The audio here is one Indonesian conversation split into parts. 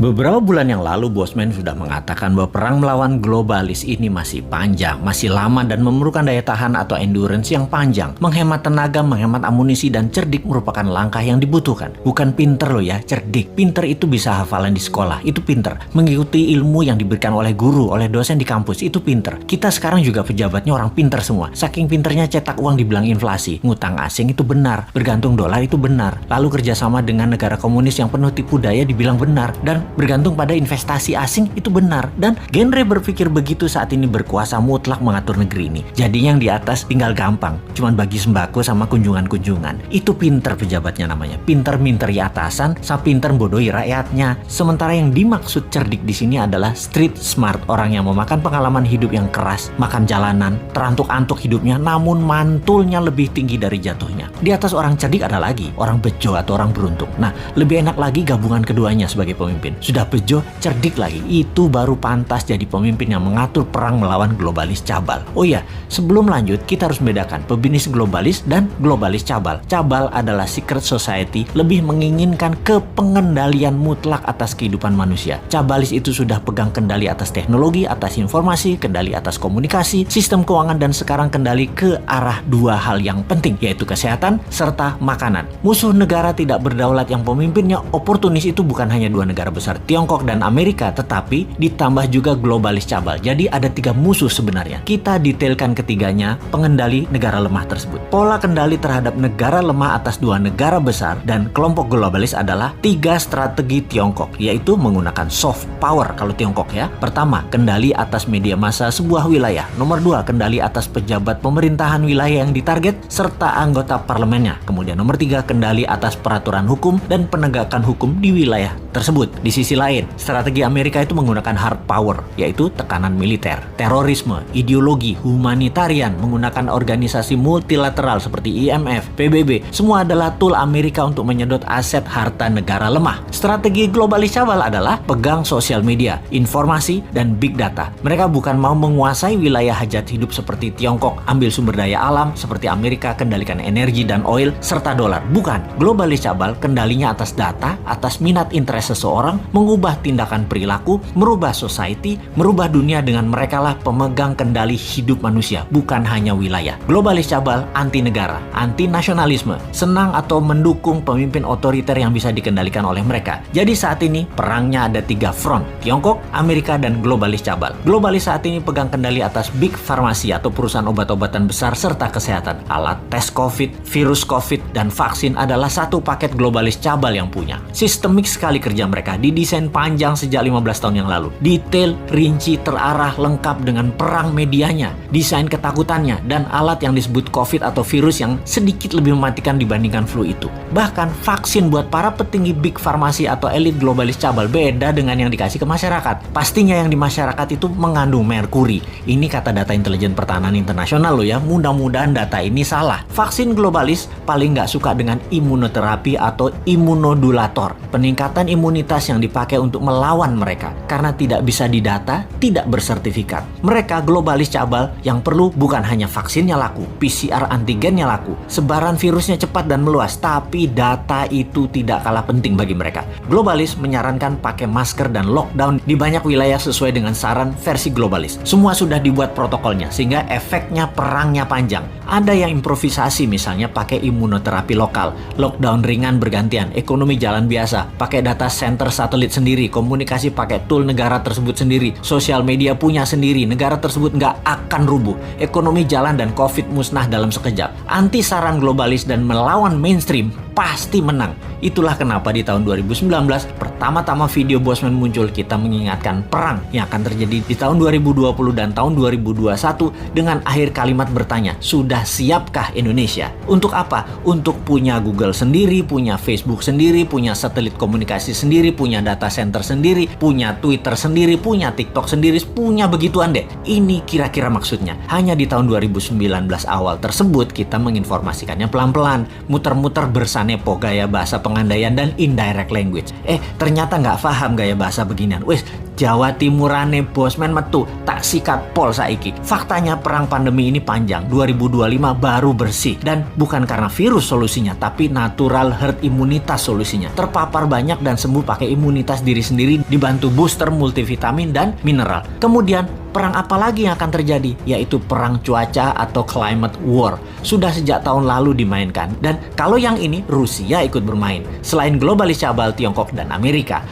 Beberapa bulan yang lalu, Bosman sudah mengatakan bahwa perang melawan globalis ini masih panjang, masih lama dan memerlukan daya tahan atau endurance yang panjang. Menghemat tenaga, menghemat amunisi, dan cerdik merupakan langkah yang dibutuhkan. Bukan pinter loh ya, cerdik. Pinter itu bisa hafalan di sekolah, itu pinter. Mengikuti ilmu yang diberikan oleh guru, oleh dosen di kampus, itu pinter. Kita sekarang juga pejabatnya orang pinter semua. Saking pinternya cetak uang dibilang inflasi. Ngutang asing itu benar, bergantung dolar itu benar. Lalu kerjasama dengan negara komunis yang penuh tipu daya dibilang benar. Dan bergantung pada investasi asing itu benar. Dan genre berpikir begitu saat ini berkuasa mutlak mengatur negeri ini. Jadi yang di atas tinggal gampang, cuman bagi sembako sama kunjungan-kunjungan. Itu pinter pejabatnya namanya. Pinter minteri atasan, sama pinter bodohi rakyatnya. Sementara yang dimaksud cerdik di sini adalah street smart, orang yang memakan pengalaman hidup yang keras, makan jalanan, terantuk-antuk hidupnya, namun mantulnya lebih tinggi dari jatuhnya. Di atas orang cerdik ada lagi orang bejo atau orang beruntung. Nah, lebih enak lagi gabungan keduanya sebagai pemimpin. Sudah bejo, cerdik lagi, itu baru pantas jadi pemimpin yang mengatur perang melawan globalis cabal. Oh iya, sebelum lanjut kita harus membedakan pebisnis globalis dan globalis cabal. Cabal adalah secret society, lebih menginginkan kepengendalian mutlak atas kehidupan manusia. Cabalis itu sudah pegang kendali atas teknologi, atas informasi, kendali atas komunikasi, sistem keuangan, dan sekarang kendali ke arah dua hal yang penting, yaitu kesehatan serta makanan. Musuh negara tidak berdaulat yang pemimpinnya oportunis itu bukan hanya dua negara besar, Tiongkok dan Amerika, tetapi ditambah juga globalis cabal. Jadi ada tiga musuh sebenarnya. Kita detailkan ketiganya, pengendali negara lemah tersebut. Pola kendali terhadap negara lemah atas dua negara besar dan kelompok globalis adalah tiga strategi Tiongkok, yaitu menggunakan soft power kalau Tiongkok ya. Pertama, kendali atas media massa sebuah wilayah. Nomor dua, kendali atas pejabat pemerintahan wilayah yang ditarget serta anggota parlemennya. Kemudian nomor tiga, kendali atas peraturan hukum dan penegakan hukum di wilayah tersebut. Di sisi lain, strategi Amerika itu menggunakan hard power, yaitu tekanan militer, terorisme, ideologi, humanitarian, menggunakan organisasi multilateral seperti IMF, PBB. Semua adalah tool Amerika untuk menyedot aset harta negara lemah. Strategi globalis cabal adalah pegang sosial media, informasi, dan big data. Mereka bukan mau menguasai wilayah hajat hidup seperti Tiongkok, ambil sumber daya alam seperti Amerika, kendalikan energi dan oil, serta dolar. Bukan. Globalis cabal kendalinya atas data, atas minat interest seseorang, mengubah tindakan perilaku, merubah society, merubah dunia dengan merekalah pemegang kendali hidup manusia, bukan hanya wilayah. Globalis cabal anti negara, anti nasionalisme, senang atau mendukung pemimpin otoriter yang bisa dikendalikan oleh mereka. Jadi saat ini perangnya ada tiga front, Tiongkok, Amerika, dan globalis cabal. Globalis saat ini pegang kendali atas big farmasi atau perusahaan obat-obatan besar serta kesehatan. Alat tes COVID, virus COVID, dan vaksin adalah satu paket globalis cabal yang punya. Sistemik sekali kerja mereka, didesain panjang sejak 15 tahun yang lalu. Detail, rinci, terarah, lengkap dengan perang medianya, desain ketakutannya, dan alat yang disebut COVID atau virus yang sedikit lebih mematikan dibandingkan flu itu. Bahkan vaksin buat para petinggi big farmasi atau elit globalis cabal beda dengan yang dikasih ke masyarakat. Pastinya yang di masyarakat itu mengandung merkuri. Ini kata Data Intelijen Pertahanan Internasional loh ya, mudah-mudahan data ini salah. Vaksin globalis paling nggak suka dengan imunoterapi atau imunodulator, peningkatan imunitas yang dipakai untuk melawan mereka. Karena tidak bisa didata, tidak bersertifikat. Mereka globalis cabal yang perlu bukan hanya vaksinnya laku, PCR antigennya laku, sebaran virusnya cepat dan meluas, tapi data itu tidak kalah penting bagi mereka. Globalis menyarankan pakai masker dan lockdown di banyak wilayah sesuai dengan saran versi globalis. Semua sudah dibuat protokolnya sehingga efeknya perangnya panjang. Ada yang improvisasi, misalnya pakai imunoterapi lokal, lockdown ringan bergantian, ekonomi jalan biasa, pakai data center satelit sendiri, komunikasi pakai tool negara tersebut sendiri, sosial media punya sendiri, negara tersebut nggak akan rubuh, ekonomi jalan dan COVID musnah dalam sekejap. Anti saran globalis dan melawan mainstream pasti menang. Itulah kenapa di tahun 2019 pertama-tama video Bosman muncul, kita mengingatkan perang yang akan terjadi di tahun 2020 dan tahun 2021 dengan akhir kalimat bertanya, sudah siapkah Indonesia? Untuk apa? Untuk punya Google sendiri, punya Facebook sendiri, punya satelit komunikasi sendiri, punya data center sendiri, punya Twitter sendiri, punya TikTok sendiri, punya begituan deh. Ini kira-kira maksudnya. Hanya di tahun 2019 awal tersebut kita menginformasikannya pelan-pelan, muter-muter bersanepo gaya bahasa pengandaian dan indirect language. Ternyata nggak paham gaya bahasa beginian. Jawa Timurane bosman metu tak sikat pol saiki. Faktanya perang pandemi ini panjang, 2025 baru bersih. Dan bukan karena virus solusinya, tapi natural herd imunitas solusinya. Terpapar banyak dan sembuh pakai imunitas diri sendiri, dibantu booster multivitamin dan mineral. Kemudian perang apa lagi yang akan terjadi? Yaitu perang cuaca atau climate war. Sudah sejak tahun lalu dimainkan. Dan kalau yang ini Rusia ikut bermain. Selain globalis cabal Tiongkok dan Amerika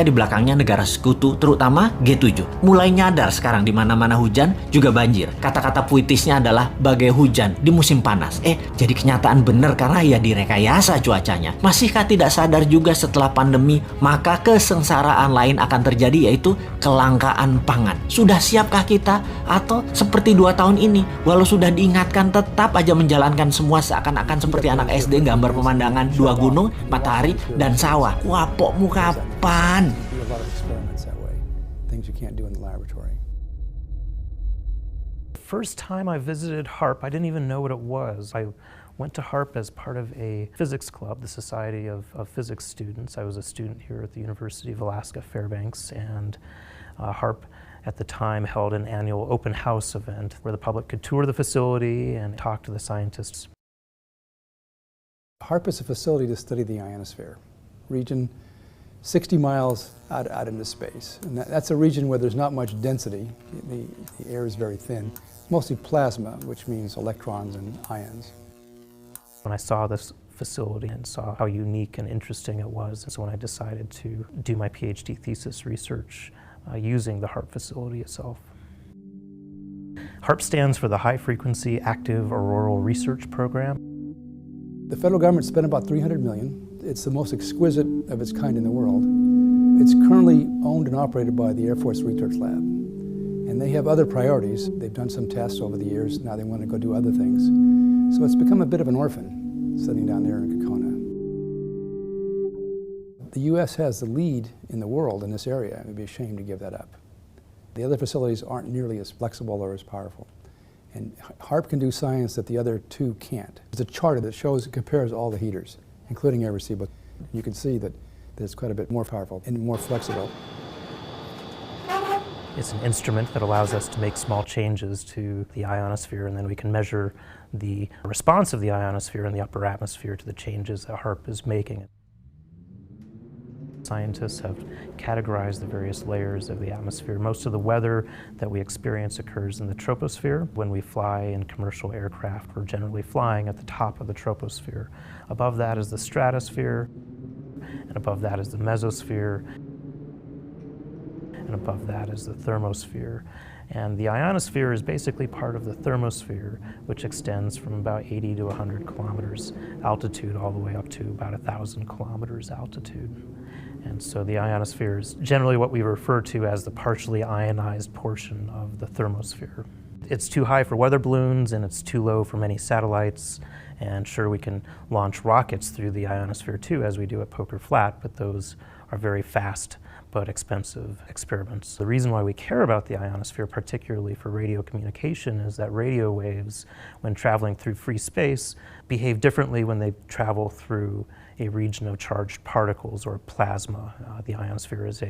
di belakangnya negara sekutu, terutama G7. Mulai nyadar sekarang di mana-mana hujan juga banjir. Kata-kata puitisnya adalah bagai hujan di musim panas. Jadi kenyataan benar karena ya direkayasa cuacanya. Masihkah tidak sadar juga setelah pandemi, maka kesengsaraan lain akan terjadi, yaitu kelangkaan pangan. Sudah siapkah kita? Atau seperti 2 tahun ini, walau sudah diingatkan tetap aja menjalankan semua seakan-akan seperti anak SD gambar pemandangan 2 gunung, matahari, dan sawah. Wapokmu kapan? First time I visited HARP, I didn't even know what it was. I went to HARP as part of a physics club, the Society of Physics Students. I was a student here at the University of Alaska Fairbanks, and HARP at the time held an annual open house event where the public could tour the facility and talk to the scientists. HARP is a facility to study the ionosphere region 60 miles out into space. And that's a region where there's not much density. The air is very thin, mostly plasma, which means electrons and ions. When I saw this facility and saw how unique and interesting it was, and so when I decided to do my PhD thesis research using the HARP facility itself. HARP stands for the High Frequency Active Auroral Research Program. The federal government spent about $300 million. It's the most exquisite of its kind in the world. It's currently owned and operated by the Air Force Research Lab. And they have other priorities. They've done some tests over the years. Now they want to go do other things. So it's become a bit of an orphan sitting down there in Kokona. The U.S. has the lead in the world in this area. It would be a shame to give that up. The other facilities aren't nearly as flexible or as powerful. And HARP can do science that the other two can't. There's a chart that compares all the heaters, including air receiver. You can see that it's quite a bit more powerful and more flexible. It's an instrument that allows us to make small changes to the ionosphere, and then we can measure the response of the ionosphere in the upper atmosphere to the changes that HARP is making. Scientists have categorized the various layers of the atmosphere. Most of the weather that we experience occurs in the troposphere. When we fly in commercial aircraft, we're generally flying at the top of the troposphere. Above that is the stratosphere, and above that is the mesosphere, and above that is the thermosphere. And the ionosphere is basically part of the thermosphere, which extends from about 80 to 100 kilometers altitude all the way up to about 1,000 kilometers altitude. And so the ionosphere is generally what we refer to as the partially ionized portion of the thermosphere. It's too high for weather balloons, and it's too low for many satellites. And sure, we can launch rockets through the ionosphere too, as we do at Poker Flat, but those are very fast but expensive experiments. The reason why we care about the ionosphere, particularly for radio communication, is that radio waves, when traveling through free space, behave differently when they travel through a region of charged particles or plasma. The ionosphere is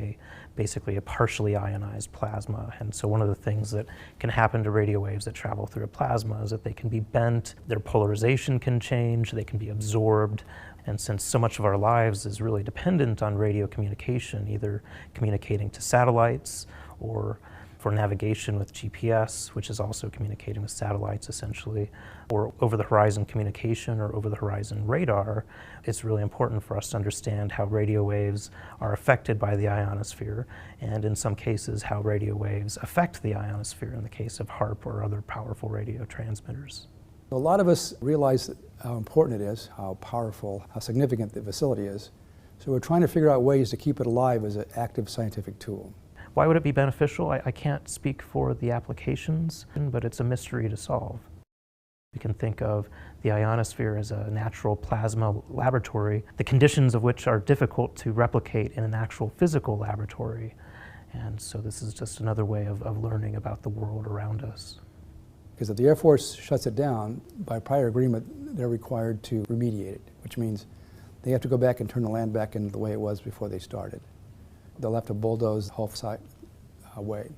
basically a partially ionized plasma, and so one of the things that can happen to radio waves that travel through a plasma is that they can be bent, their polarization can change, they can be absorbed. And since so much of our lives is really dependent on radio communication, either communicating to satellites or for navigation with GPS, which is also communicating with satellites essentially, or over-the-horizon communication or over-the-horizon radar, it's really important for us to understand how radio waves are affected by the ionosphere, and in some cases how radio waves affect the ionosphere in the case of HARP or other powerful radio transmitters. A lot of us realize how important it is, how powerful, how significant the facility is. So we're trying to figure out ways to keep it alive as an active scientific tool. Why would it be beneficial? I can't speak for the applications, but it's a mystery to solve. We can think of the ionosphere as a natural plasma laboratory, the conditions of which are difficult to replicate in an actual physical laboratory. And so this is just another way of learning about the world around us. Because if the Air Force shuts it down, by prior agreement, they're required to remediate it, which means they have to go back and turn the land back into the way it was before they started. they'll have to bulldoze the whole site away.